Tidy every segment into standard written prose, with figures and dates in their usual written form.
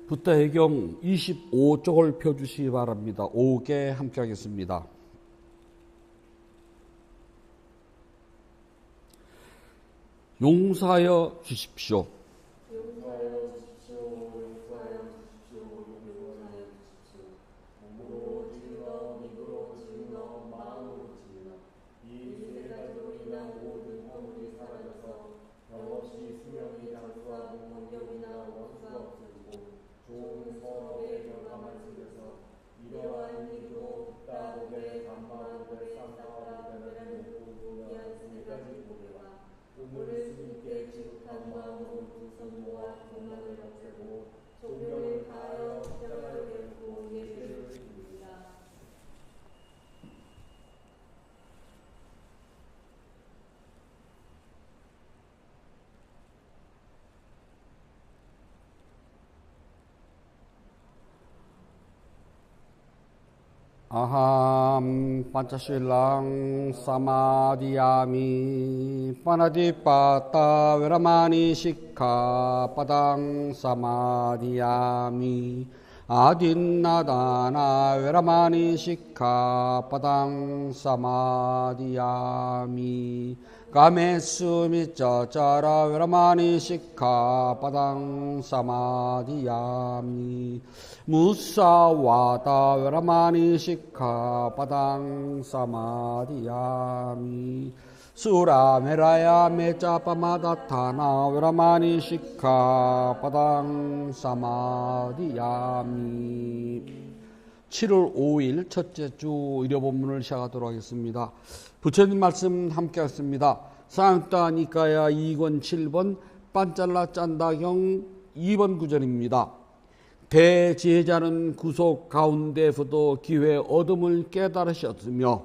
부타해경 25쪽을 펴주시기 바랍니다. 5개 함께 하겠습니다. 용서하여 주십시오. 아함 판차실랑 사마디야미 파나디빠따 웨라마니 시카 빠당 사마디야미 아딘나다나 웨라마니 시카 빠당 사마디야미 가메스미 짜짜라 웨라마니 시카 빠당 사마디야미 무사와다 웨라마니 시카 빠당 사마디야미 수라메라야 메짜파마다타나 웨라마니 시카 빠당 사마디야미. 7월 5일 첫째 주 일요본문을 시작하도록 하겠습니다. 부처님 말씀 함께 하겠습니다. 사양따 니까야 2권 7번 빤잘라 짠다경 2번 구절입니다. 대제자는 구속 가운데서도 기회 얻음을 깨달으셨으며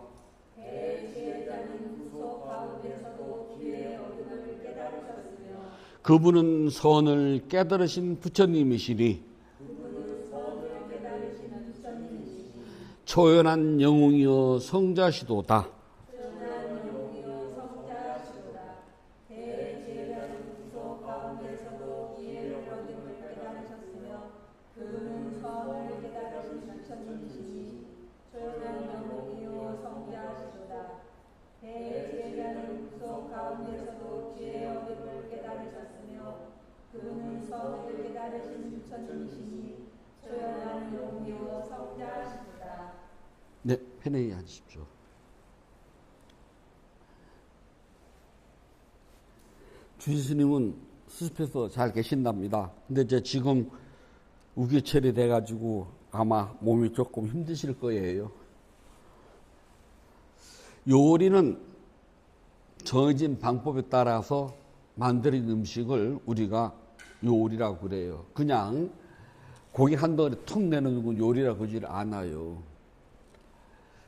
그분은 선을 깨달으신 부처님이시니 초연한 영웅이여 성자시도다. 네, 편하게 앉으십시오. 주지스님은 수습해서 잘 계신답니다. 근데 이제 지금 우기철이 돼가지고 아마 몸이 조금 힘드실 거예요. 요리는 정해진 방법에 따라서 만드는 음식을 우리가 요리라고 그래요. 그냥 고기 한 덩어리 툭 내놓는 건 요리라고 그러질 않아요.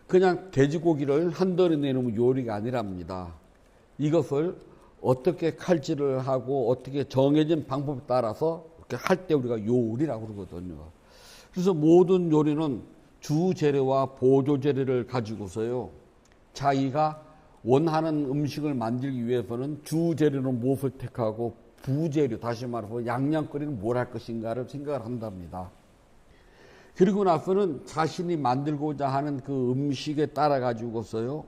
그냥 돼지고기를 한 덩어리 내놓으면 요리가 아니랍니다. 이것을 어떻게 칼질을 하고 어떻게 정해진 방법에 따라서 이렇게 할 때 우리가 요리라고 그러거든요. 그래서 모든 요리는 주재료와 보조재료를 가지고서요. 자기가 원하는 음식을 만들기 위해서는 주재료는 무엇을 택하고 부재료, 다시 말해서 양념거리는 뭘 할 것인가를 생각을 한답니다. 그리고 나서는 자신이 만들고자 하는 그 음식에 따라 가지고서요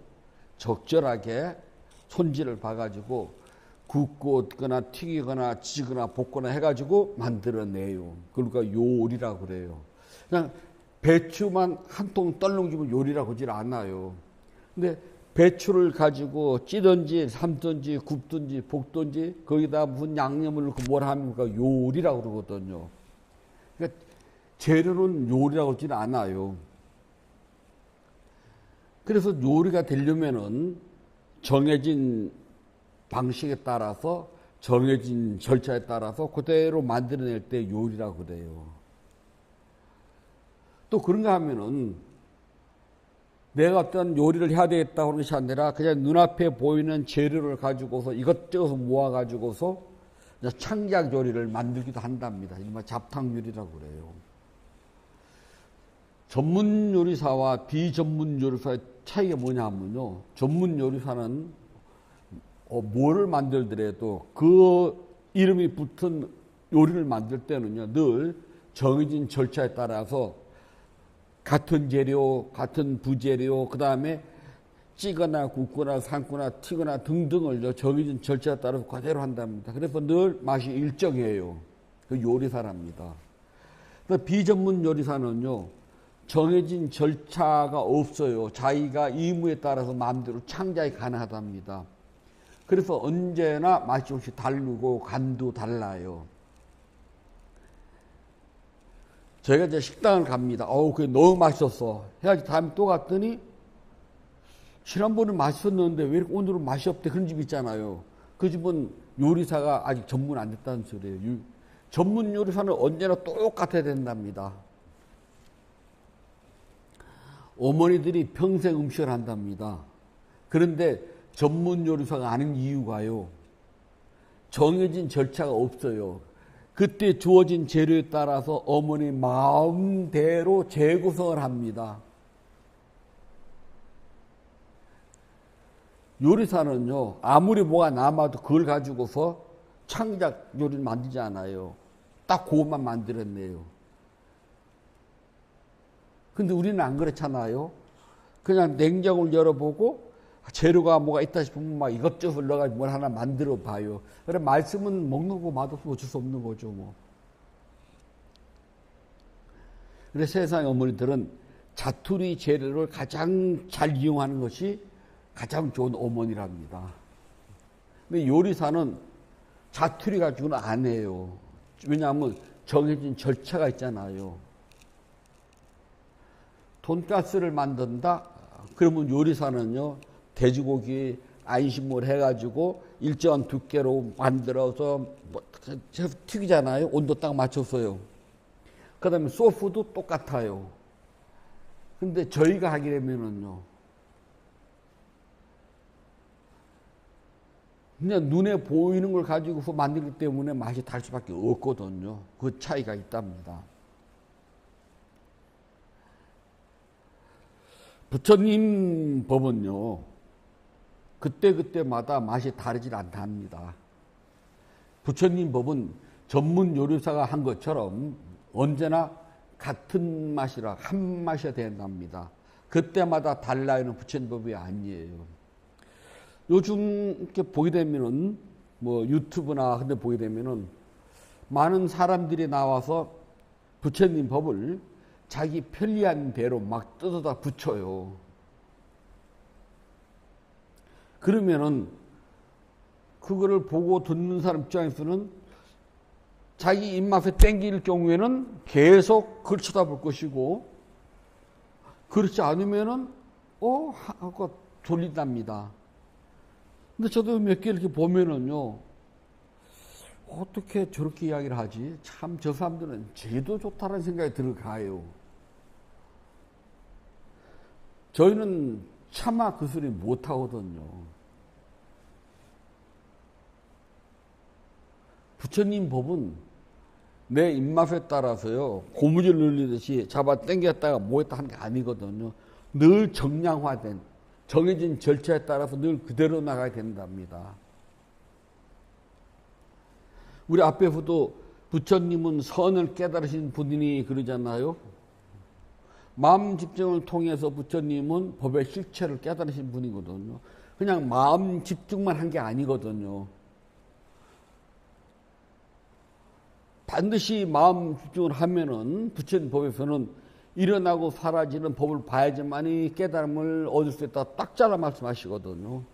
적절하게 손질을 봐가지고 굽고 얻거나 튀기거나 찌거나 볶거나 해가지고 만들어내요. 그러니까 요리라고 그래요. 그냥 배추만 한 통 떨렁주면 요리라고 하질 않아요. 근데 배추를 가지고 찌든지 삶든지 굽든지 볶든지 거기다 무슨 양념을 넣고 뭘 합니까? 요리라고 그러거든요. 그러니까 재료는 요리라고 하지는 않아요. 그래서 요리가 되려면은 정해진 방식에 따라서 정해진 절차에 따라서 그대로 만들어낼 때 요리라고 그래요. 또 그런가 하면은 내가 어떤 요리를 해야 되겠다고 하는 것이 아니라 그냥 눈앞에 보이는 재료를 가지고서 이것저것 모아가지고서 창작 요리를 만들기도 한답니다. 이른바 잡탕 요리라고 그래요. 전문 요리사와 비전문 요리사의 차이가 뭐냐면요. 전문 요리사는 뭐를 만들더라도 그 이름이 붙은 요리를 만들 때는요. 늘 정해진 절차에 따라서 같은 재료, 같은 부재료, 그 다음에 찌거나 굽거나 삶거나 튀거나 등등을 정해진 절차에 따라서 그대로 한답니다. 그래서 늘 맛이 일정해요. 그 요리사랍니다. 비전문 요리사는요, 정해진 절차가 없어요. 자기가 임무에 따라서 마음대로 창작이 가능하답니다. 그래서 언제나 맛이 조금씩 다르고 간도 달라요. 저희가 이제 식당을 갑니다. 그게 너무 맛있었어. 해야지 다음에 또 갔더니 지난번에 맛있었는데 왜 이렇게 오늘은 맛이 없대. 그런 집 있잖아요. 그 집은 요리사가 아직 전문 안 됐다는 소리예요. 전문 요리사는 언제나 똑같아야 된답니다. 어머니들이 평생 음식을 한답니다. 그런데 전문 요리사가 아닌 이유가요, 정해진 절차가 없어요. 그때 주어진 재료에 따라서 어머니 마음대로 재구성을 합니다. 요리사는요, 아무리 뭐가 남아도 그걸 가지고서 창작 요리를 만들지 않아요. 딱 그것만 만들었네요. 근데 우리는 안 그렇잖아요. 그냥 냉장고를 열어보고 재료가 뭐가 있다 싶으면 막 이것저것 넣어가지고 뭘 하나 만들어 봐요. 그래, 말씀은 먹는 거 맛없으면 어쩔 수 없는 거죠, 뭐. 그래, 세상의 어머니들은 자투리 재료를 가장 잘 이용하는 것이 가장 좋은 어머니랍니다. 근데 요리사는 자투리 가지고는 안 해요. 왜냐하면 정해진 절차가 있잖아요. 돈가스를 만든다? 그러면 요리사는요, 돼지고기 안심을 해가지고 일정한 두께로 만들어서 튀기잖아요. 온도 딱 맞춰서요. 그 다음에 소스도 똑같아요. 근데 저희가 하게 되면은요, 그냥 눈에 보이는 걸 가지고서 만들기 때문에 맛이 다를 수밖에 없거든요. 그 차이가 있답니다. 부처님 법은요, 그때그때마다 맛이 다르질 않답니다. 부처님 법은 전문 요리사가 한 것처럼 언제나 같은 맛이라 한 맛이어야 된답니다. 그때마다 달라요는 부처님 법이 아니에요. 요즘 이렇게 보게 되면은 뭐 유튜브나 근데 보게 되면은 많은 사람들이 나와서 부처님 법을 자기 편리한 대로 막 뜯어다 붙여요. 그러면은 그거를 보고 듣는 사람 입장에서는 자기 입맛에 땡길 경우에는 계속 그걸 쳐다볼 것이고, 그렇지 않으면은 하고 돌린답니다. 근데 저도 몇 개 이렇게 보면은요, 어떻게 저렇게 이야기를 하지? 참 저 사람들은 제도 좋다는 생각이 들어가요. 저희는 차마 그 소리 못 하거든요. 부처님 법은 내 입맛에 따라서요, 고무줄 늘리듯이 잡아 당겼다가 뭐했다 하는 게 아니거든요. 늘 정량화된, 정해진 절차에 따라서 늘 그대로 나가야 된답니다. 우리 앞에서도 부처님은 선을 깨달으신 분이니 그러잖아요. 마음 집중을 통해서 부처님은 법의 실체를 깨달으신 분이거든요. 그냥 마음 집중만 한 게 아니거든요. 반드시 마음 집중을 하면은 부처님 법에서는 일어나고 사라지는 법을 봐야지만이 깨달음을 얻을 수 있다. 딱 잘라 말씀하시거든요.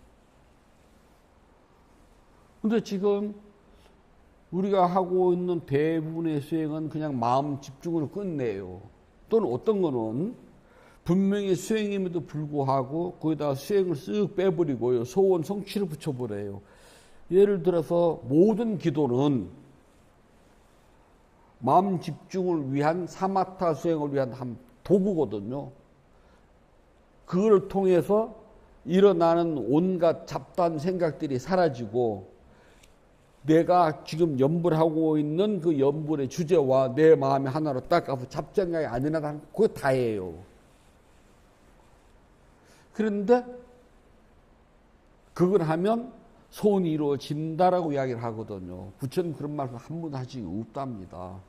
근데 지금 우리가 하고 있는 대부분의 수행은 그냥 마음 집중으로 끝내요. 또는 어떤 거는 분명히 수행임에도 불구하고 거기다가 수행을 쓱 빼버리고요. 소원 성취를 붙여버려요. 예를 들어서 모든 기도는 마음 집중을 위한 사마타 수행을 위한 한 도구거든요. 그걸 통해서 일어나는 온갖 잡다한 생각들이 사라지고 내가 지금 염불하고 있는 그 염불의 주제와 내 마음이 하나로 딱 가서 잡생각이 안 일어나는 그게 다예요. 그런데 그걸 하면 소원이 이루어진다라고 이야기를 하거든요. 부처님 그런 말씀 한 번도 하신 게 없답니다.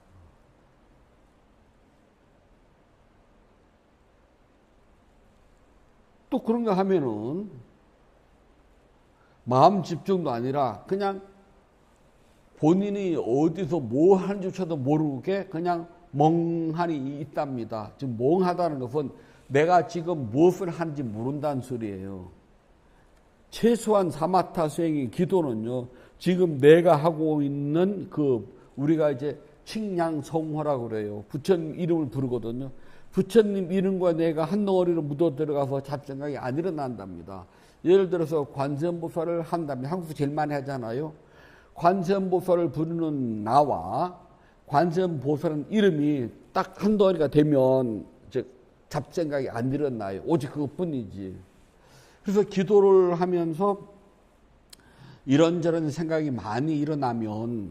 또 그런가 하면은 마음 집중도 아니라 그냥 본인이 어디서 뭐 하는지조차도 모르게 그냥 멍하니 있답니다. 지금 멍하다는 것은 내가 지금 무엇을 하는지 모른다는 소리예요. 최소한 사마타 수행의 기도는요, 지금 내가 하고 있는 우리가 이제 칭양성화라고 그래요. 부처님 이름을 부르거든요. 부처님 이름과 내가 한 덩어리로 묻어 들어가서 잡생각이 안 일어난답니다. 예를 들어서 관세음보살을 한다면, 한국에서 제일 많이 하잖아요. 관세음보살을 부르는 나와 관세음보살은 이름이 딱 한 덩어리가 되면 잡생각이 안 일어나요. 오직 그것뿐이지. 그래서 기도를 하면서 이런저런 생각이 많이 일어나면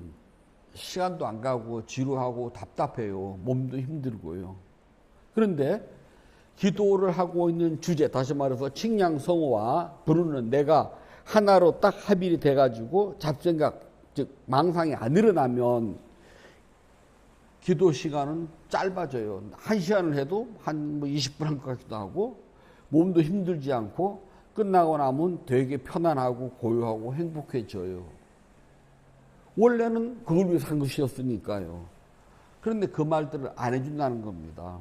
시간도 안 가고 지루하고 답답해요. 몸도 힘들고요. 그런데 기도를 하고 있는 주제, 다시 말해서 칭양성호와 부르는 내가 하나로 딱 합일이 돼가지고 잡생각, 즉 망상이 안 일어나면 기도 시간은 짧아져요. 1시간을 해도 한 20분 한 것 같기도 하고 몸도 힘들지 않고 끝나고 나면 되게 편안하고 고요하고 행복해져요. 원래는 그걸 위해서 한 것이었으니까요. 그런데 그 말들을 안 해준다는 겁니다.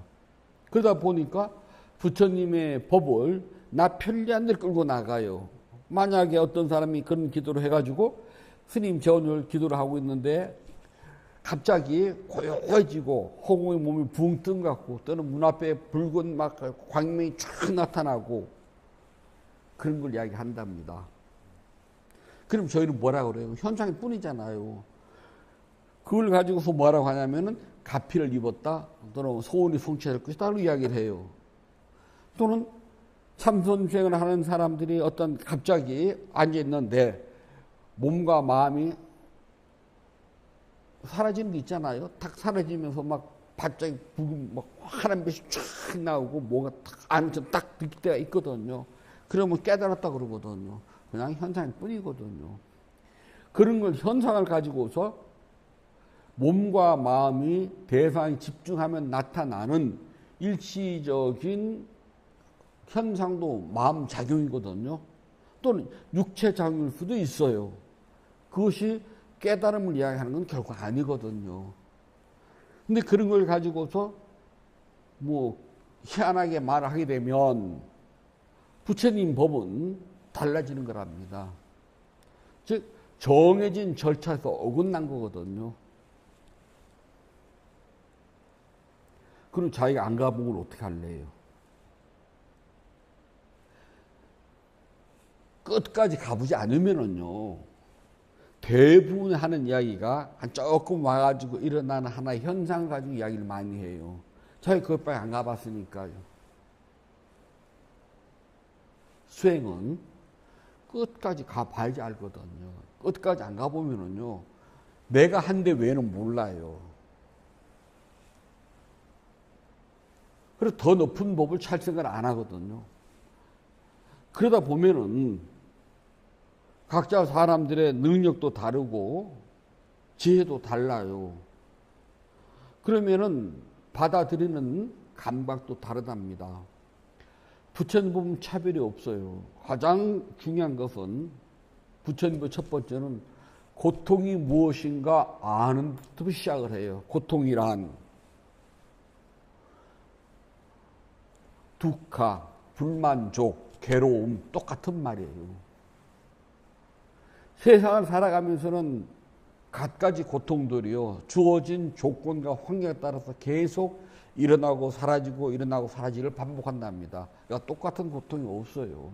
그러다 보니까 부처님의 법을 나 편리한 데 끌고 나가요. 만약에 어떤 사람이 그런 기도를 해가지고 스님 저 오늘 기도를 하고 있는데 갑자기 고요해지고 허공에 몸이 붕 뜬 것 같고 또는 문 앞에 붉은 막 광명이 쫙 나타나고 그런 걸 이야기한답니다. 그럼 저희는 뭐라고 그래요? 현상일 뿐이잖아요. 그걸 가지고서 뭐라고 하냐면은 가피를 입었다 또는 소원이 성취될 것이다 로 이야기를 해요. 또는 참선수행을 하는 사람들이 어떤 갑자기 앉아있는데 몸과 마음이 사라지는 게 있잖아요. 탁 사라지면서 막 갑자기 막 환한 빛이 쫙 나오고 뭔가 안에서 딱 느낄 때가 있거든요. 그러면 깨달았다 그러거든요. 그냥 현상일 뿐이거든요. 그런 걸 현상을 가지고서 몸과 마음이 대상에 집중하면 나타나는 일시적인 현상도 마음 작용이거든요. 또는 육체 작용일 수도 있어요. 그것이 깨달음을 이야기하는 건 결국 아니거든요. 근데 그런 걸 가지고서 뭐 희한하게 말을 하게 되면 부처님 법은 달라지는 거랍니다. 즉 정해진 절차에서 어긋난 거거든요. 그럼 자기가 안 가보면 어떻게 할래요? 끝까지 가보지 않으면은요, 대부분 하는 이야기가 조금 와가지고 일어나는 하나의 현상 가지고 이야기를 많이 해요. 자기 그것밖에 안 가봤으니까요. 수행은 끝까지 가봐야지 알거든요. 끝까지 안 가보면은요, 내가 한 데 외에는 몰라요. 그래서 더 높은 법을 찾을 생각을 안 하거든요. 그러다 보면은 각자 사람들의 능력도 다르고 지혜도 달라요. 그러면은 받아들이는 감각도 다르답니다. 부처님 보면 차별이 없어요. 가장 중요한 것은 부처님의 첫 번째는 고통이 무엇인가 아는 부터 시작을 해요. 고통이란 두카, 불만족, 괴로움 똑같은 말이에요. 세상을 살아가면서는 갖가지 고통들이요, 주어진 조건과 환경에 따라서 계속 일어나고 사라지고 일어나고 사라지를 반복한답니다. 그러니까 똑같은 고통이 없어요.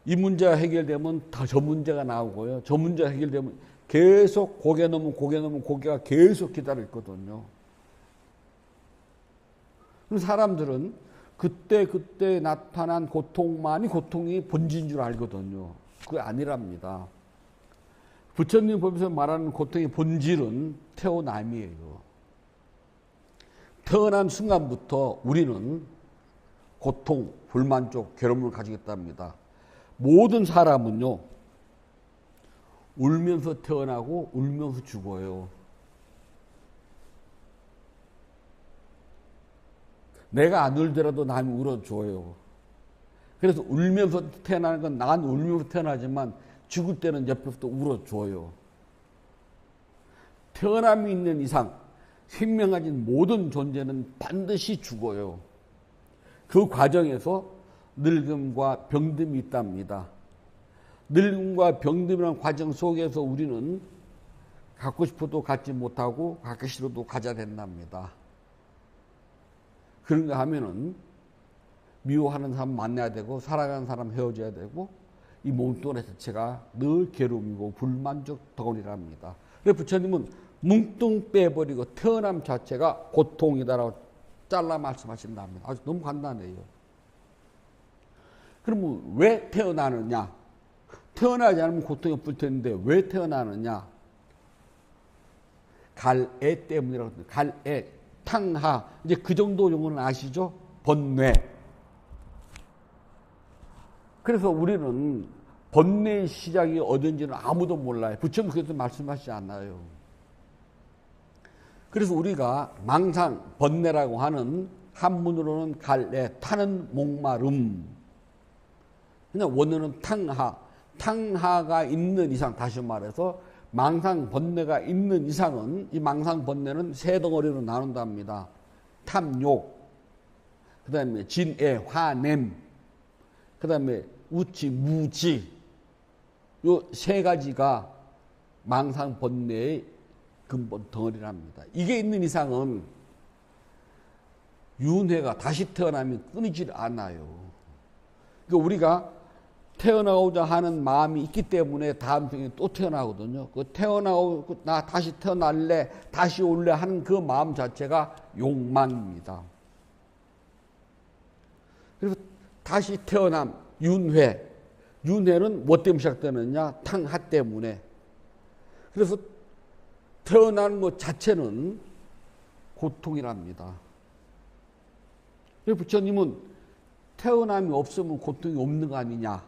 이 문제가 해결되면 다 저 문제가 나오고요, 저 문제가 해결되면 계속 고개 넘으면 고개가 계속 기다릴 거거든요. 사람들은 그때 나타난 고통만이 고통이 본질인 줄 알거든요. 그게 아니랍니다. 부처님 법에서 말하는 고통의 본질은 태어남이에요. 태어난 순간부터 우리는 고통, 불만족, 괴로움을 가지고 있답니다. 모든 사람은요, 울면서 태어나고 울면서 죽어요. 내가 안 울더라도 남이 울어줘요. 그래서 울면서 태어나는 건 난 울면서 태어나지만 죽을 때는 옆에부터 울어줘요. 태어남이 있는 이상 생명 가진 모든 존재는 반드시 죽어요. 그 과정에서 늙음과 병듦이 있답니다. 늙음과 병듦이라는 과정 속에서 우리는 갖고 싶어도 갖지 못하고 갖기 싫어도 가져야 된답니다. 그런가 하면은 미워하는 사람 만나야 되고 살아가는 사람 헤어져야 되고 이 몸뚱아리 자체가 늘 괴로움이고 불만족 덩어리랍니다. 그래서 부처님은 뭉뚱 빼버리고 태어남 자체가 고통이다라고 잘라 말씀하신답니다. 아주 너무 간단해요. 그러면 왜 태어나느냐? 태어나지 않으면 고통이 없을 텐데 왜 태어나느냐? 갈애 때문이라고 합니다. 갈애, 탕하. 이제 그 정도 용어는 아시죠? 번뇌. 그래서 우리는 번뇌의 시작이 어딘지는 아무도 몰라요. 부처님 그래서 말씀하시지 않아요. 그래서 우리가 망상, 번뇌라고 하는 한문으로는 갈애, 타는 목마름. 그냥 원어는 탕하. 탕하가 있는 이상, 다시 말해서 망상, 번뇌가 있는 이상은 이 망상, 번뇌는 세 덩어리로 나눈답니다. 탐욕, 그 다음에 진애, 화냄, 그 다음에 우치, 무지. 요 세 가지가 망상, 번뇌의 근본 덩어리랍니다. 이게 있는 이상은 윤회가 다시 태어나면 끊이질 않아요. 그러니까 우리가 태어나고자 하는 마음이 있기 때문에 다음 생에 또 태어나거든요. 그 태어나고 나 다시 태어날래, 다시 올래 하는 그 마음 자체가 욕망입니다. 그래서 다시 태어남, 윤회. 윤회는 뭐 때문에 시작되느냐? 탕하 때문에. 그래서 태어나는 것 자체는 고통이랍니다. 그래서 부처님은 태어남이 없으면 고통이 없는 거 아니냐?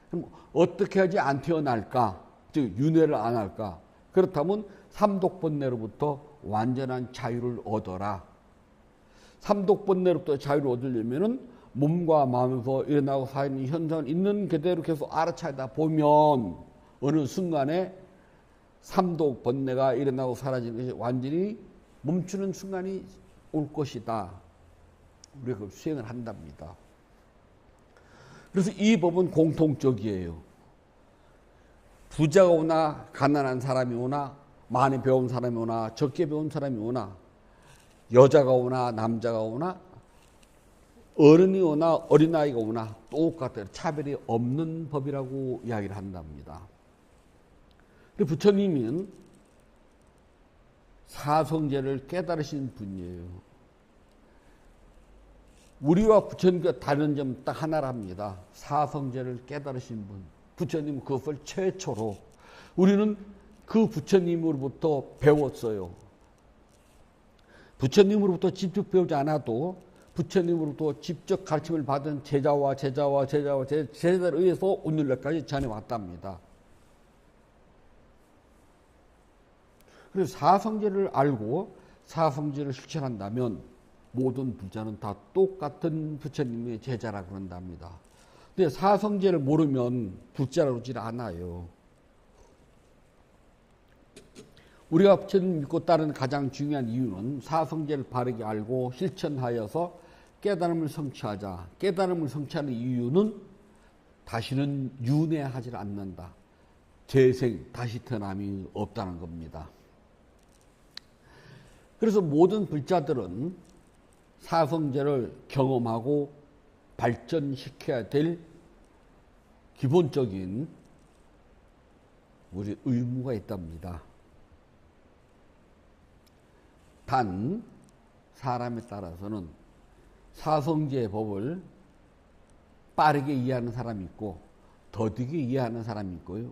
그럼 어떻게 하지 안 태어날까? 즉 윤회를 안 할까? 그렇다면 삼독번뇌로부터 완전한 자유를 얻어라. 삼독번뇌로부터 자유를 얻으려면은 몸과 마음에서 일어나고 사는 현상을 있는 그대로 계속 알아차리다 보면 어느 순간에 삼독번뇌가 일어나고 사라지는 것이 완전히 멈추는 순간이 올 것이다. 우리가 그걸 수행을 한답니다. 그래서 이 법은 공통적이에요. 부자가 오나 가난한 사람이 오나 많이 배운 사람이 오나 적게 배운 사람이 오나 여자가 오나 남자가 오나 어른이 오나 어린아이가 오나 똑같아요. 차별이 없는 법이라고 이야기를 한답니다. 부처님은 사성제를 깨달으신 분이에요. 우리와 부처님과 다른 점 딱 하나랍니다. 사성제를 깨달으신 분. 부처님은 그것을 최초로. 우리는 그 부처님으로부터 배웠어요. 부처님으로부터 직접 배우지 않아도 부처님으로부터 직접 가르침을 받은 제자와 제자들에 의해서 오늘날까지 전해왔답니다. 그래서 사성제를 알고 사성제를 실천한다면 모든 부자는 다 똑같은 부처님의 제자라 그런답니다. 근데 사성제를 모르면 부자라고 그러지 않아요. 우리가 부처님 믿고 따르는 가장 중요한 이유는 사성제를 바르게 알고 실천하여서 깨달음을 성취하자. 깨달음을 성취하는 이유는 다시는 윤회하지 않는다. 재생, 다시 태어남이 없다는 겁니다. 그래서 모든 불자들은 사성제를 경험하고 발전시켜야 될 기본적인 우리 의무가 있답니다. 단 사람에 따라서는 사성제의 법을 빠르게 이해하는 사람이 있고 더디게 이해하는 사람이 있고요.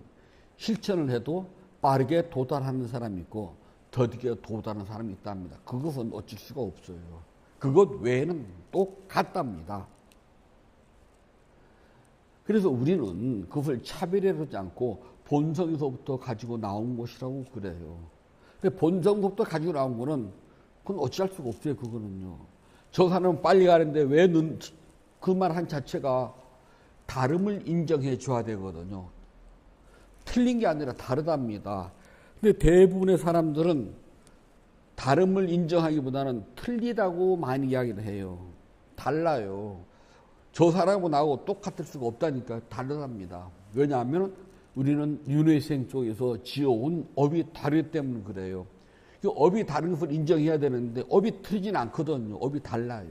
실천을 해도 빠르게 도달하는 사람이 있고 더디게 도달하는 사람이 있답니다. 그것은 어쩔 수가 없어요. 그것 외에는 똑같답니다. 그래서 우리는 그것을 차별하지 않고 본성에서부터 가지고 나온 것이라고 그래요. 본성부터 가지고 나온 거는 그건 어찌할 수가 없어요. 그거는요. 저 사람은 빨리 가는데 왜 그 말 한 자체가 다름을 인정해 줘야 되거든요. 틀린 게 아니라 다르답니다. 근데 대부분의 사람들은 다름을 인정하기보다는 틀리다고 많이 이야기를 해요. 달라요. 저 사람하고 나하고 똑같을 수가 없다니까. 다르답니다. 왜냐하면 우리는 윤회생 쪽에서 지어온 업이 다르기 때문에 그래요. 그 업이 다른 것을 인정해야 되는데 업이 틀리진 않거든요. 업이 달라요.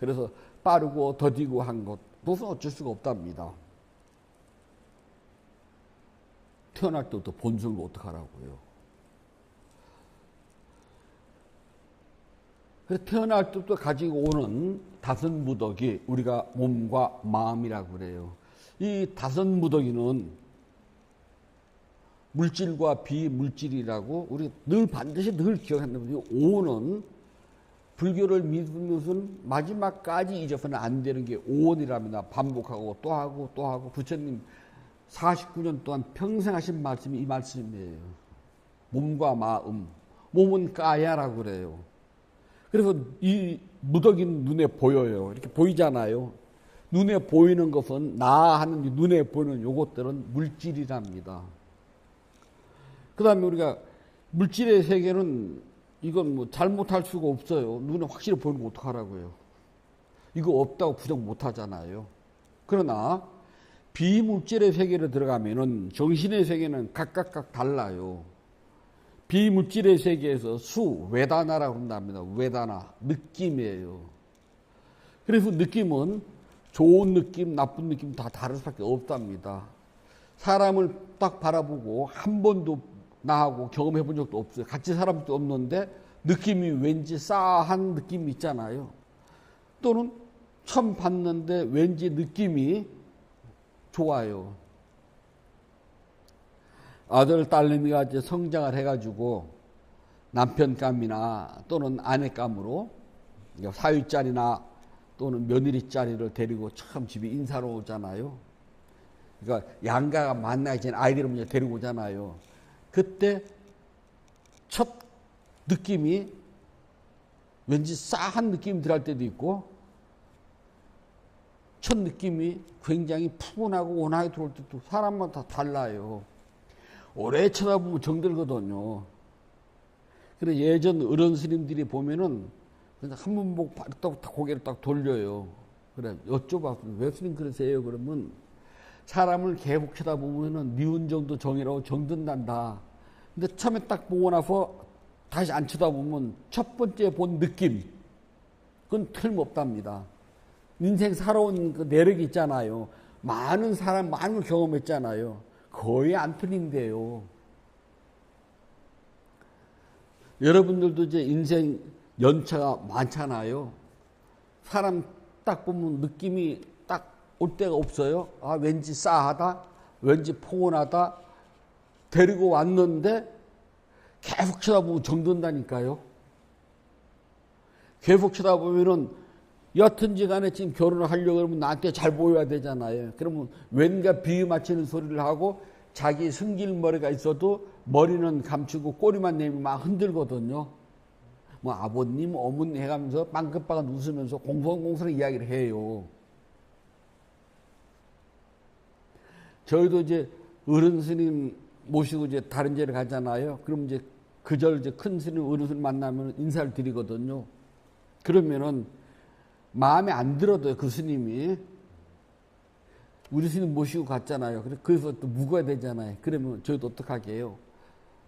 그래서 빠르고 더디고 한 것, 그것은 어쩔 수가 없답니다. 태어날 때부터 본성을 어떡하라고요. 그래서 태어날 때부터 가지고 오는 다섯 무더기, 우리가 몸과 마음이라고 그래요. 이 다섯 무더기는 물질과 비물질이라고 우리 늘 반드시 기억한다면, 오는 불교를 믿는 것은 마지막까지 잊어서는 안 되는 게 오온이랍니다. 반복하고 또 하고 또 하고. 부처님 49년 동안 평생 하신 말씀이 이 말씀이에요. 몸과 마음. 몸은 까야라고 그래요. 그래서 이 무더기는 눈에 보여요. 이렇게 보이잖아요. 눈에 보이는 것은 나 하는 눈에 보이는 요것들은 물질이랍니다. 그 다음에 우리가 물질의 세계는 이건 뭐 잘못할 수가 없어요. 눈에 확실히 보이는 거 어떡하라고요. 이거 없다고 부정 못 하잖아요. 그러나 비물질의 세계로 들어가면은 정신의 세계는 각각 달라요. 비물질의 세계에서 외다나라고 한답니다. 외다나, 느낌이에요. 그래서 느낌은 좋은 느낌, 나쁜 느낌 다 다를 수밖에 없답니다. 사람을 딱 바라보고 한 번도 나하고 경험해 본 적도 없어요. 같이 살은 적도 없는데 느낌이 왠지 싸한 느낌이 있잖아요. 또는 처음 봤는데 왠지 느낌이 좋아요. 아들, 딸내미가 이제 성장을 해가지고 남편감이나 또는 아내감으로 사위짜리나 또는 며느리짜리를 데리고 처음 집에 인사로 오잖아요. 그러니까 양가가 만나기 전에 아이들을 먼저 데리고 오잖아요. 그때 첫 느낌이 왠지 싸한 느낌이 들어갈 때도 있고, 첫 느낌이 굉장히 푸근하고 온화하게 들어올 때도 사람마다 다 달라요. 오래 쳐다보면 정들거든요. 그래서 예전 어른 스님들이 보면은 한 번 보고 딱 고개를 딱 돌려요. 그래, 여쭤봤어요. 왜 스님 그러세요? 그러면 사람을 계속 쳐다보면은 니은 정도 정이라고 정든단다. 근데 처음에 딱 보고 나서 다시 안 쳐다보면 첫 번째 본 느낌, 그건 틀림없답니다. 인생 살아온 그 내력이 있잖아요. 많은 사람, 많은 걸 경험했잖아요. 거의 안 틀린대요. 여러분들도 이제 인생 연차가 많잖아요. 사람 딱 보면 느낌이 딱 올 때가 없어요. 아, 왠지 싸하다, 왠지 포근하다. 데리고 왔는데 계속 쳐다보면 정든다니까요. 계속 쳐다보면은 여튼지 간에 지금 결혼을 하려고 그러면 나한테 잘 보여야 되잖아요. 그러면 왠가 비유 맞추는 소리를 하고 자기 승질머리가 있어도 머리는 감추고 꼬리만 내밀면 막 흔들거든요. 뭐 아버님, 어머니 해가면서 빵긋빵긋 웃으면서 공손공손한 이야기를 해요. 저희도 이제 어른 스님 모시고 이제 다른 데를 가잖아요. 그럼 이제 그절 이제 큰 스님, 어른 스님 만나면 인사를 드리거든요. 그러면은 마음에 안 들어도 그 스님이 우리 스님 모시고 갔잖아요. 그래서 또 묵어야 되잖아요. 그러면 저희도 어떡하게 해요?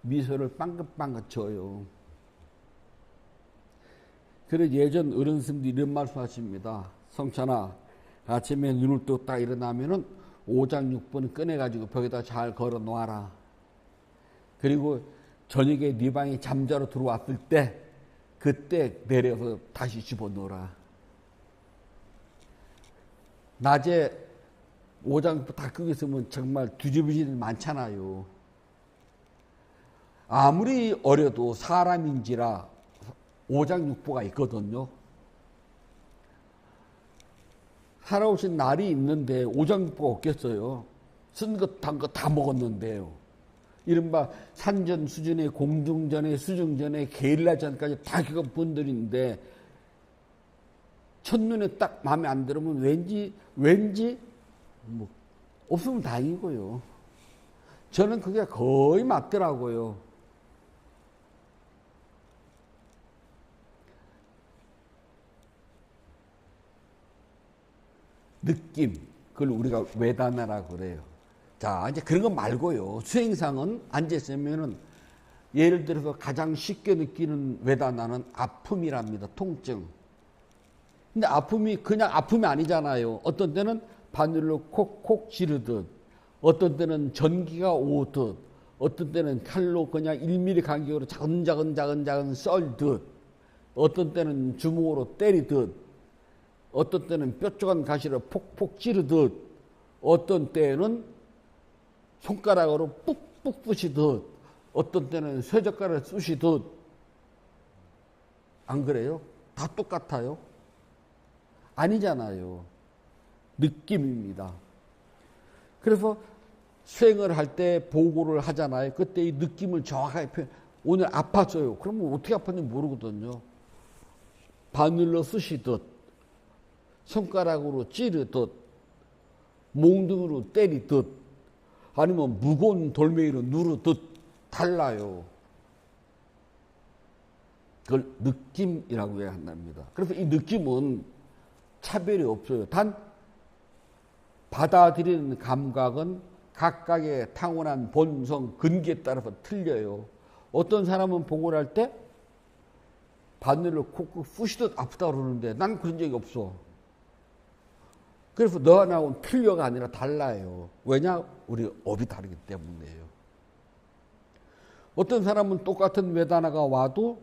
미소를 빵긋빵긋 줘요. 그래서 예전 어른 스님들이 이런 말씀 하십니다. 성찬아, 아침에 눈을 뜨고 딱 일어나면은 5장 6번 꺼내가지고 벽에다 잘 걸어 놓아라. 그리고 저녁에 네 방에 잠자러 들어왔을 때 그때 내려서 다시 집어넣어라. 낮에 5장 6번 다 끄고 있으면 정말 뒤집어질 일 많잖아요. 아무리 어려도 사람인지라 5장 6보가 있거든요. 살아오신 날이 있는데 5장 6보가 없겠어요. 쓴 것, 단 것 다 먹었는데요. 이른바 산전, 수전에, 공중전에, 수중전에, 게릴라전까지 다 겪은 분들인데 첫눈에 딱 마음에 안 들으면 왠지 뭐 없으면 다행이고요. 저는 그게 거의 맞더라고요. 느낌, 그걸 우리가 외다나라고 그래요. 자, 이제 그런 거 말고요. 수행상은 앉아있으면은 예를 들어서 가장 쉽게 느끼는 외다나는 아픔이랍니다. 통증. 근데 아픔이 그냥 아픔이 아니잖아요. 어떤 때는 바늘로 콕콕 지르듯, 어떤 때는 전기가 오듯, 어떤 때는 칼로 그냥 1mm 간격으로 작은 썰듯, 어떤 때는 주먹으로 때리듯, 어떤 때는 뾰족한 가시로 폭폭 찌르듯, 어떤 때는 손가락으로 뿍뿍 부시듯, 어떤 때는 쇠젓가락을 쑤시듯. 안 그래요? 다 똑같아요? 아니잖아요. 느낌입니다. 그래서 수행을 할 때 보고를 하잖아요. 그때 이 느낌을 정확하게 표현. 오늘 아팠어요. 그러면 어떻게 아팠는지 모르거든요. 바늘로 쑤시듯, 손가락으로 찌르듯, 몽둥이로 때리듯, 아니면 무거운 돌멩이로 누르듯 달라요. 그걸 느낌이라고 해야 한답니다. 그래서 이 느낌은 차별이 없어요. 단 받아들이는 감각은 각각의 타고난 본성, 근기에 따라서 틀려요. 어떤 사람은 보고를 할 때 바늘로 콕콕 쑤시듯 아프다고 그러는데 난 그런 적이 없어. 그래서 너와 나하고는 틀려가 아니라 달라요. 왜냐? 우리 업이 다르기 때문이에요. 어떤 사람은 똑같은 외다나가 와도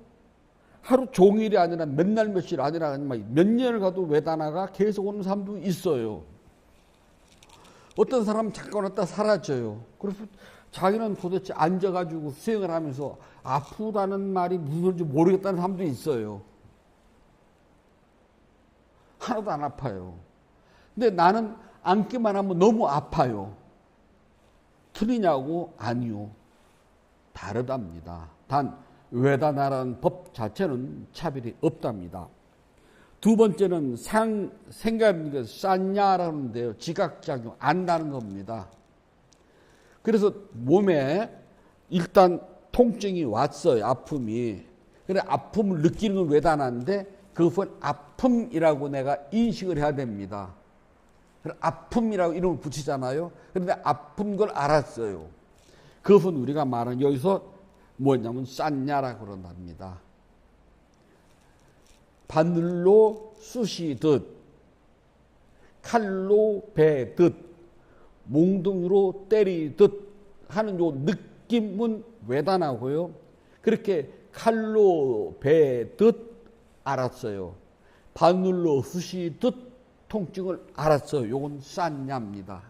하루 종일이 아니라 몇 날 며칠 아니라 몇 년을 가도 외다나가 계속 오는 사람도 있어요. 어떤 사람은 잠깐 왔다 사라져요. 그래서 자기는 도대체 앉아가지고 수행을 하면서 아프다는 말이 무슨 소리인지 모르겠다는 사람도 있어요. 하나도 안 아파요. 근데 나는 앉기만 하면 너무 아파요. 틀리냐고? 아니요. 다르답니다. 단 외다나라는 법 자체는 차별이 없답니다. 두 번째는 생각입니다. 싼냐라는데요. 지각작용, 안다는 겁니다. 그래서 몸에 일단 통증이 왔어요. 아픔이. 그래 아픔을 느끼는 건 외다나인데 그것은 아픔이라고 내가 인식을 해야 됩니다. 아픔이라고 이름을 붙이잖아요. 그런데 아픈 걸 알았어요. 그것은 우리가 말하는 여기서 뭐냐면 싼냐라고 그런답니다. 바늘로 쑤시듯, 칼로 베듯, 몽둥이로 때리듯 하는 요 느낌은 외다나고요. 그렇게 칼로 베듯 알았어요. 바늘로 쑤시듯 통증을 알았어요. 요건 싼냐입니다.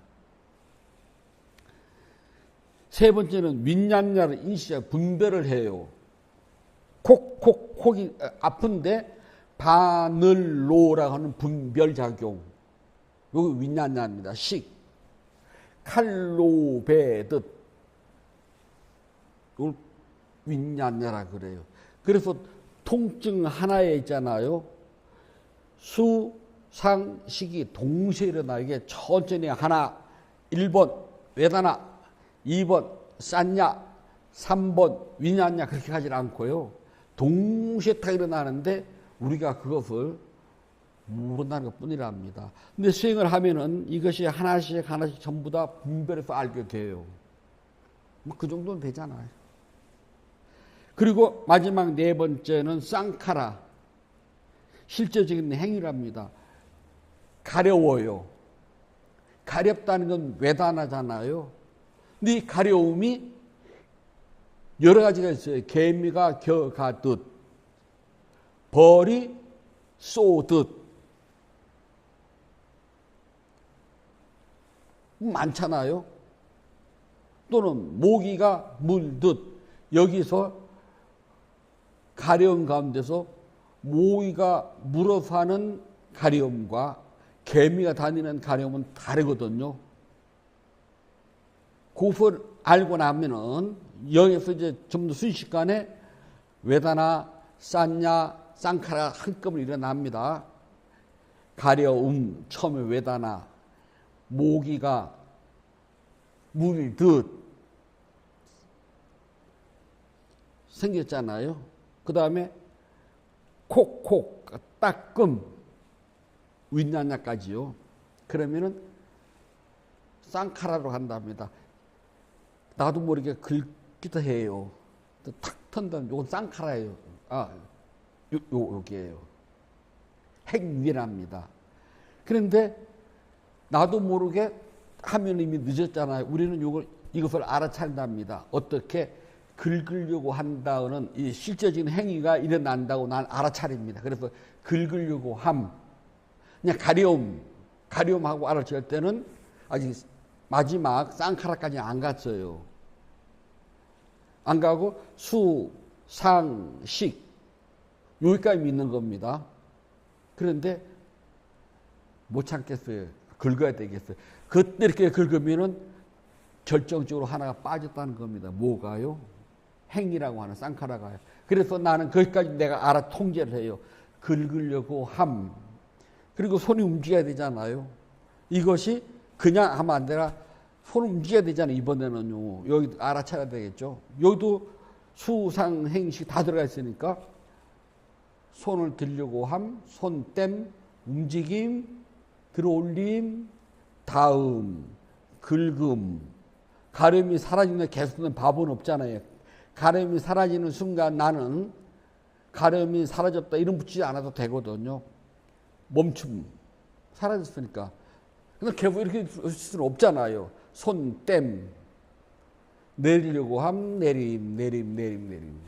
세 번째는 윈냐냐를 인식해 분별을 해요. 콕이 아픈데 바늘로라고 하는 분별작용. 요게 윈냐냐입니다. 칼로 베듯. 이걸 윈냐냐라 그래요. 그래서 통증 하나에 있잖아요. 수, 상, 식이 동시에 일어나. 이게 천천히 하나, 1번 외다나, 2번 싼냐, 3번 윈냐냐 그렇게 하지 않고요. 동시에 다 일어나는데 우리가 그것을 모른다는 것 뿐이랍니다. 근데 수행을 하면은 이것이 하나씩 전부 다 분별해서 알게 돼요. 뭐 그 정도는 되잖아요. 그리고 마지막 네 번째는 쌍카라. 실제적인 행위랍니다. 가려워요. 가렵다는 건 외다나잖아요. 근데 이 가려움이 여러 가지가 있어요. 개미가 겨가듯, 벌이 쏘듯. 많잖아요. 또는 모기가 물듯. 여기서 가려움 가운데서 모기가 물어서 하는 가려움과 개미가 다니는 가려움은 다르거든요. 그걸 알고 나면은 여기서 이제 좀 더 순식간에 외다나, 싼냐, 쌍카라 한꺼번에 일어납니다. 가려움, 처음에 외다나, 모기가 물듯 생겼잖아요. 그 다음에 콕콕 따끔 윗난야까지요. 그러면은 쌍카라로 한답니다. 나도 모르게 긁기도 해요. 탁 턴다면 이건 쌍카라예요. 여기에요. 핵위랍니다. 그런데 나도 모르게 하면 이미 늦었잖아요. 우리는 이것을 알아차린답니다. 어떻게 긁으려고 한다는 이 실제적인 행위가 일어난다고 난 알아차립니다. 그래서 긁으려고 함, 그냥 가려움하고 알아차릴 때는 아직 마지막 쌍카라까지 안 갔어요. 안 가고 수, 상, 식 여기까지 믿는 겁니다. 그런데 못 참겠어요. 긁어야 되겠어요. 그때 이렇게 긁으면은 결정적으로 하나가 빠졌다는 겁니다. 뭐가요? 행이라고 하는 쌍카라가요. 그래서 나는 거기까지 내가 알아 통제를 해요. 긁으려고 함. 그리고 손이 움직여야 되잖아요. 이것이 그냥 하면 안 되라 손을 움직여야 되잖아요. 이번에는요. 여기 알아차려야 되겠죠. 여기도 수상 행식 다 들어가 있으니까 손을 들려고 함, 손댐, 움직임, 들어올림, 다음, 긁음. 가려움이 사라지는 개수는 밥은 없잖아요. 가려움이 사라지는 순간 나는 가려움이 사라졌다 이름 붙이지 않아도 되거든요. 멈춤. 사라졌으니까. 근데 결국 이렇게 쓸 수는 없잖아요. 손, 댐. 내리려고 함, 내림.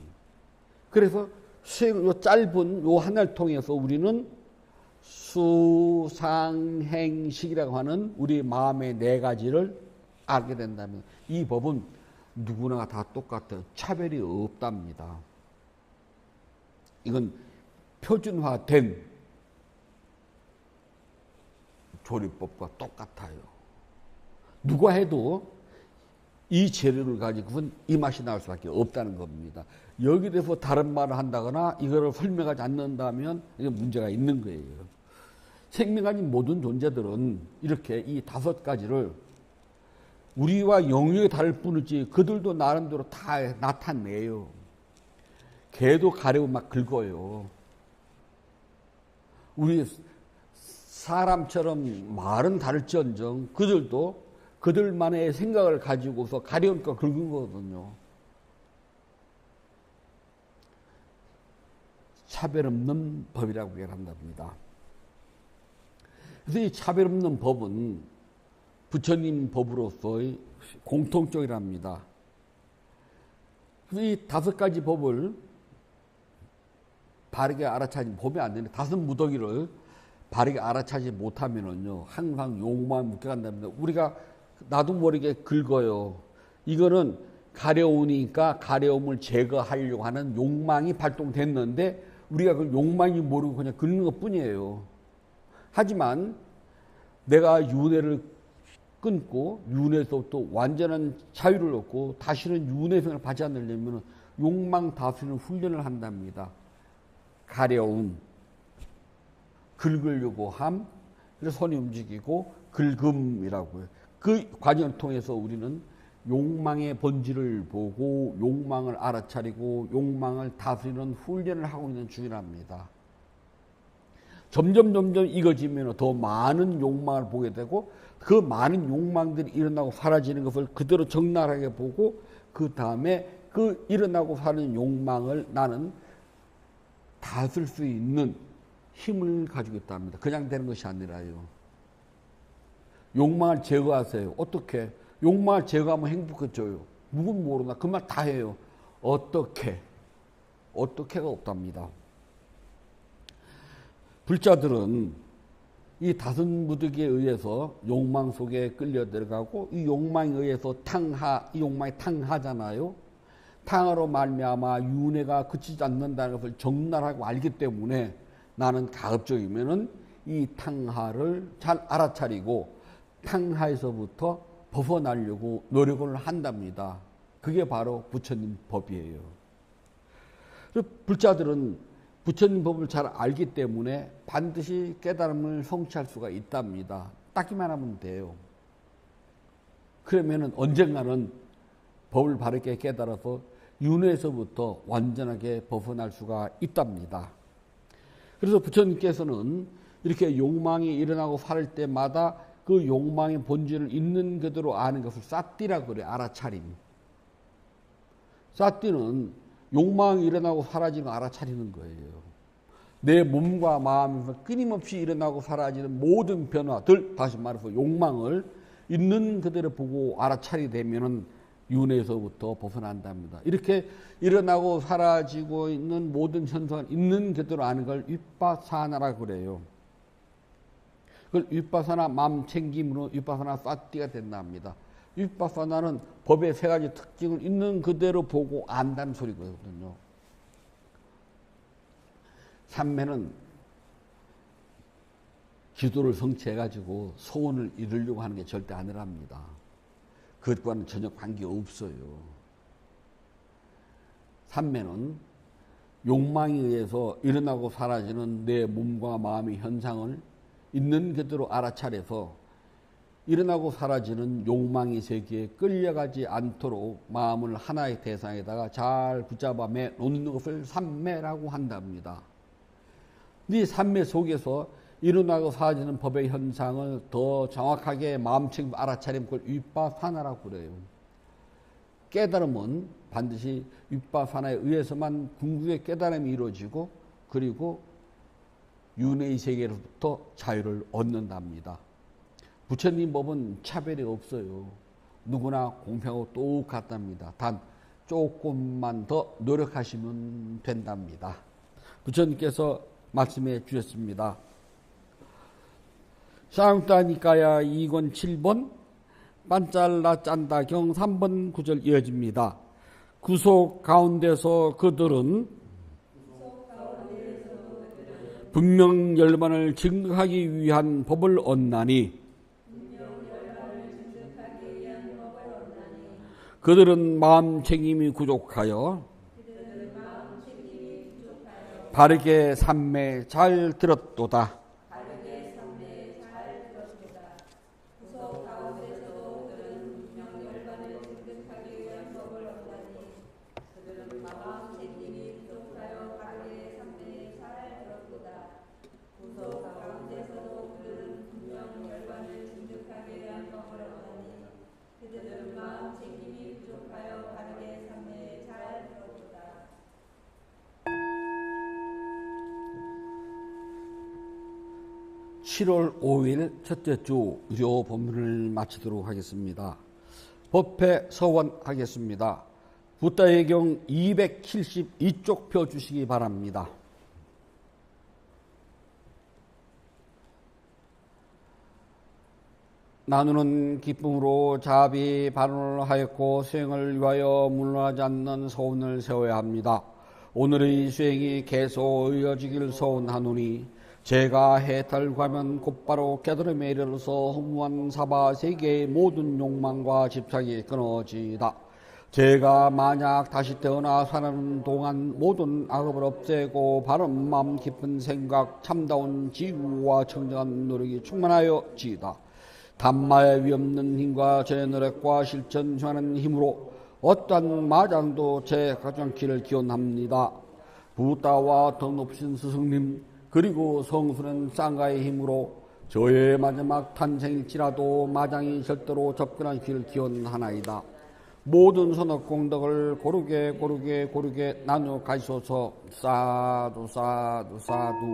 그래서 요 짧은 요 하나를 통해서 우리는 수상행식이라고 하는 우리 마음의 네 가지를 알게 된다면 이 법은 누구나 다 똑같아요. 차별이 없답니다. 이건 표준화된 조리법과 똑같아요. 누가 해도 이 재료를 가지고는 이 맛이 나올 수밖에 없다는 겁니다. 여기에 대해서 다른 말을 한다거나 이거를 설명하지 않는다면 이게 문제가 있는 거예요. 생명가진 모든 존재들은 이렇게 이 다섯 가지를 우리와 영역이 다를 뿐이지 그들도 나름대로 다 나타내요. 개도 가려고 막 긁어요. 우리 사람처럼 말은 다를지언정 그들도 그들만의 생각을 가지고서 가려우니까 긁은 거거든요. 차별 없는 법이라고 얘기한답니다. 그래서 이 차별 없는 법은 부처님 법으로서의 공통적이랍니다. 그래서 이 다섯 가지 법을 바르게 알아차지 보면 안 되는데 다섯 무더기를 바르게 알아차지 못하면은요 항상 욕만 묶여간답니다. 우리가 나도 모르게 긁어요. 이거는 가려우니까 가려움을 제거하려고 하는 욕망이 발동됐는데 우리가 그 욕망이 모르고 그냥 긁는 것 뿐이에요. 하지만 내가 윤회를 끊고 윤회에서부터 완전한 자유를 얻고 다시는 윤회생을 받지 않으려면 욕망 다스리는 훈련을 한답니다. 가려움, 긁으려고 함, 그래서 손이 움직이고 긁음이라고요. 그 과정을 통해서 우리는 욕망의 본질을 보고 욕망을 알아차리고 욕망을 다스리는 훈련을 하고 있는 중이랍니다. 점점 익어지면 더 많은 욕망을 보게 되고 그 많은 욕망들이 일어나고 사라지는 것을 그대로 적나라하게 보고 그 다음에 그 일어나고 사는 욕망을 나는 다스릴 수 있는 힘을 가지고 있답니다. 그냥 되는 것이 아니라요. 욕망을 제거하세요. 어떻게? 욕망을 제거하면 행복해져요. 누군 모르나? 그 말 다 해요. 어떻게? 어떻게가 없답니다. 불자들은 이 다섯 무더기에 의해서 욕망 속에 끌려 들어가고 이 욕망에 의해서 이 욕망이 탕하잖아요. 탕하로 말미암아 윤회가 그치지 않는다는 것을 적나라하고 알기 때문에 나는 가급적이면은 이 탕하를 잘 알아차리고 탕하에서부터 벗어나려고 노력을 한답니다. 그게 바로 부처님 법이에요. 불자들은 부처님 법을 잘 알기 때문에 반드시 깨달음을 성취할 수가 있답니다. 따기만 하면 돼요. 그러면은 언젠가는 법을 바르게 깨달아서 윤회에서부터 완전하게 벗어날 수가 있답니다. 그래서 부처님께서는 이렇게 욕망이 일어나고 살 때마다 그 욕망의 본질을 있는 그대로 아는 것을 사띠라고 그래요. 알아차림. 사띠는 욕망이 일어나고 사라지는 걸 알아차리는 거예요. 내 몸과 마음에서 끊임없이 일어나고 사라지는 모든 변화들, 다시 말해서 욕망을 있는 그대로 보고 알아차리게 되면은 윤회에서부터 벗어난답니다. 이렇게 일어나고 사라지고 있는 모든 현상을 있는 그대로 아는 걸 윗바사나라고 그래요. 그걸 윗바사나 마음 챙김으로 윗바사나 사띠가 된답니다. 윗바사나는 법의 세 가지 특징을 있는 그대로 보고 안다는 소리거든요. 삼매는 기도를 성취해가지고 소원을 이루려고 하는 게 절대 아니랍니다. 그것과는 전혀 관계없어요. 삼매는 욕망에 의해서 일어나고 사라지는 내 몸과 마음의 현상을 있는 그대로 알아차려서 일어나고 사라지는 욕망의 세계에 끌려가지 않도록 마음을 하나의 대상에다가 잘 붙잡아 매 놓는 것을 삼매라고 한답니다. 이 삼매 속에서 일어나고 사라지는 법의 현상을 더 정확하게 마음챙김 알아차림 그걸 윗바사나라고 그래요. 깨달음은 반드시 윗바사나에 의해서만 궁극의 깨달음이 이루어지고 그리고 윤회의 세계로부터 자유를 얻는답니다. 부처님 법은 차별이 없어요. 누구나 공평하고 똑같답니다. 단 조금만 더 노력하시면 된답니다. 부처님께서 말씀해 주셨습니다. 샤웅따니까야 2권 7번 반잘라 짠다경 3번 9절 이어집니다. 구속 가운데서 그들은 분명 열반을 증거하기 위한 법을 얻나니 그들은 마음 챙김이 부족하여 바르게 삼매 잘 들었도다. (7월 5일) 첫째 주 의료 본문을 마치도록 하겠습니다. 법회 서원하겠습니다. 붓다의경 272쪽 펴 주시기 바랍니다. 나누는 기쁨으로 자비 발언을 하였고 수행을 위하여 물러나지 않는 소원을 세워야 합니다. 오늘의 수행이 계속 이어지길 소원하노니 제가 해탈하면 곧바로 깨달음에 이르러서 허무한 사바 세계의 모든 욕망과 집착이 끊어지다. 제가 만약 다시 태어나 사는 동안 모든 악업을 없애고 바른 마음 깊은 생각 참다운 지구와 청정한 노력이 충만하여 지다. 단마의 위없는 힘과 제 노력과 실천하는 힘으로 어떠한 마장도 제 가정길을 기원합니다. 부다와 더 높으신 스승님 그리고 성수는 쌍가의 힘으로 저의 마지막 탄생일지라도 마장이 절대로 접근한 길을 기원하나이다. 모든 선업공덕을 고르게 나누어 가시소서. 사두 사두 사두.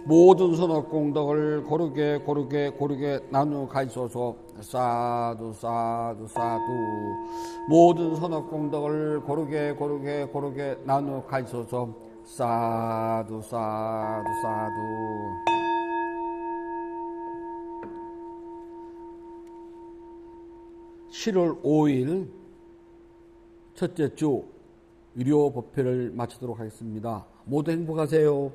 모든 선업공덕을 고르게 나누어 가시소서. 사두 사두 사두. 모든 선업공덕을 고르게 나누어 가시소서. 사두 사두 사두. 7월 5일 첫째 주 의료 법회를 마치도록 하겠습니다. 모두 행복하세요.